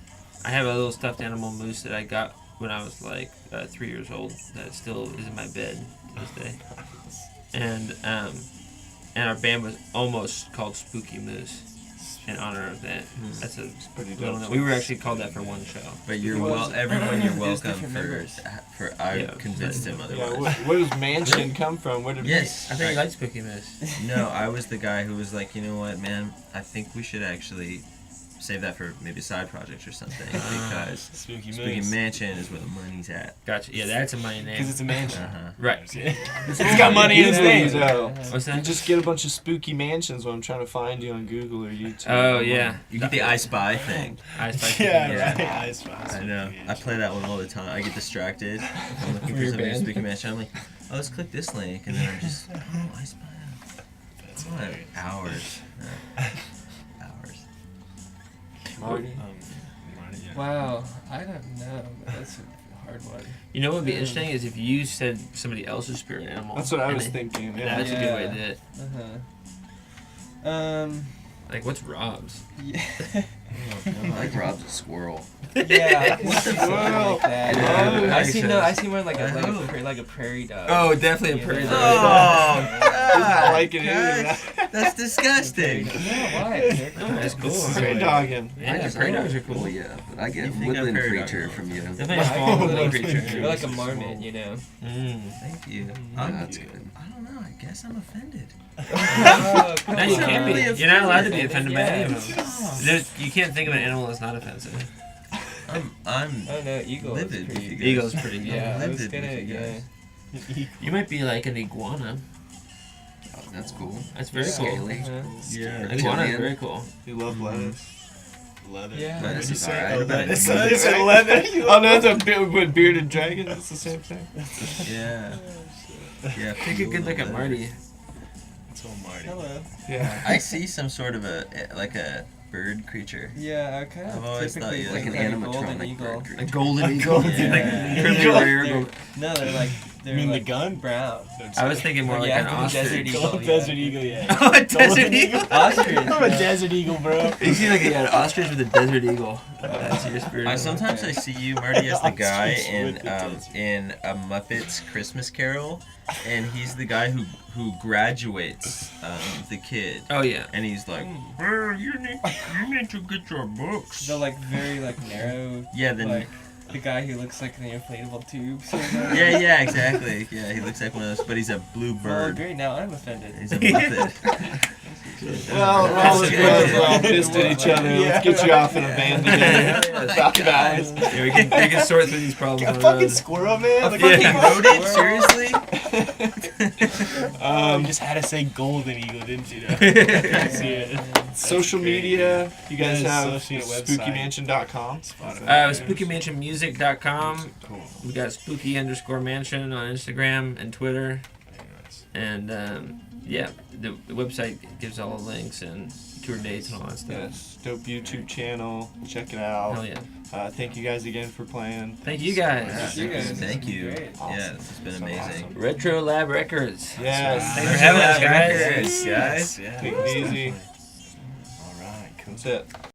I have a little stuffed animal moose that I got when I was like 3 years old. That still is in my bed to this day. And our band was almost called Spooky Moose in honor of that. That's a Pretty little dope. note. We were actually called that for one show. But you're Was- everyone. You're There's welcome different members. for. I Yeah. convinced him Yeah, otherwise. where does Mansion come from? Where did Yes. I thought you liked Spooky Moose. No, I was the guy who was like, you know what, man? I think we should actually save that for maybe side projects or something, because Spooky Spooky Moose. Mansion is where the money's at. Gotcha. Yeah, that's a money name. Because it's a mansion. Uh-huh. Right. It's got money in its name. Though. What's You that? just get a bunch of spooky mansions when I'm trying to find you on Google or YouTube. Oh yeah. You get the I Spy thing. I Spy Yeah, Spooky right. Moose. I spy I know. I play that one all the time. I get distracted. If I'm looking For for your something in band? Spooky Mansion. I'm like, oh, let's click this link, and then I'm just, oh, I Spy. That's Oh, hilarious. hours. Hours. Marty. Marty, yeah. Wow. I don't know. But that's a hard one. You know what would be interesting is if you said somebody else's spirit animal. That's what I and was it- thinking. Yeah, Yeah. that's a good way to do Yeah. it. Like, what's Rob's? Yeah. I like Rob's a squirrel. Yeah. What the Something fuck? like that. Yeah, I see. makes No, I sense. see more like I hope. like a prairie dog. Oh, definitely a Yeah. prairie Oh, dog. God, like it either. guys, that's disgusting. No, why? They're No, that's cool. Straight dogging. Yeah, prairie dogs are cool. Well, yeah, but I get You think I'm woodland prairie dog creature dog. from you. Definitely a small little creature. Or like a marmot, you know. Thank you. That's good. I don't know. I guess I'm offended. No, you can't be. really You're not allowed to be offended by any of Yeah. them. You can't think of an animal that's not offensive. I'm I don't know. Eagle is livid with pretty. you guys. Eagle's pretty good. Yeah, I was livid gonna. with you Yeah. guys. You might be like an iguana. Oh, that's cool. That's very cool. Scaly. Uh-huh. Yeah. Iguana is man. very cool. You love lettuce. Leather. Yeah. Lettuce You is say- alright. oh, But lettuce. but- It's a leather. Oh no, that's a bit with bearded dragon. It's the same thing. Yeah. Yeah. Take a good look at Marty. It's all Marty. Hello. Yeah. I see some sort of a bird creature. Yeah, I kind I've of always thought typically you Like think an like a golden animatronic eagle. bird A creature. golden eagle. Yeah. Like incredibly rare They're- gold. No, they're mean the like gun? brown. I was thinking more like Yeah, an from the desert ostrich. eagle. Gold desert eagle, yeah. Oh, a desert eagle. Ostrich. I'm a yeah. desert eagle, bro. You see like an ostrich with a desert eagle. That's your spirit. I animal. sometimes I see you, Marty, as the guy Ostrich in with the desert. in a Muppets Christmas Carol, and he's the guy who graduates the kid, Oh yeah. and he's like, "Well, you need to get your books." The like very like narrow. Yeah, then Like the guy who looks like an inflatable tube. Sort of. yeah, exactly. Yeah, he looks like one of those, but he's a blue Oh, bird. great! Now I'm offended. He's a Muppet. Well, we're all pissed at each other. Let's get you off in a band together. Stop, guys. Yeah, we can sort through these problems. A on the fucking road. squirrel, man. A Like, fucking rodent? Seriously? you just had to say golden eagle, didn't you? I see it. Social great, media. You guys Yeah, have social website. spookymansion.com. SpookyMansionMusic.com. Cool. We got spooky_mansion on Instagram and Twitter. Very nice. And yeah, the website gives all the links and tour dates and all that stuff. Yes, dope YouTube channel. Check it out. Hell yeah. Thank you guys again for playing. Thank you guys. Thank you guys. Thank you. Great. Awesome. Yeah, this has been So amazing. awesome. Retro Lab Records. Yes. Thanks for having us, guys. Records, guys. Yeah. Take it easy. All right. Cool. That's it.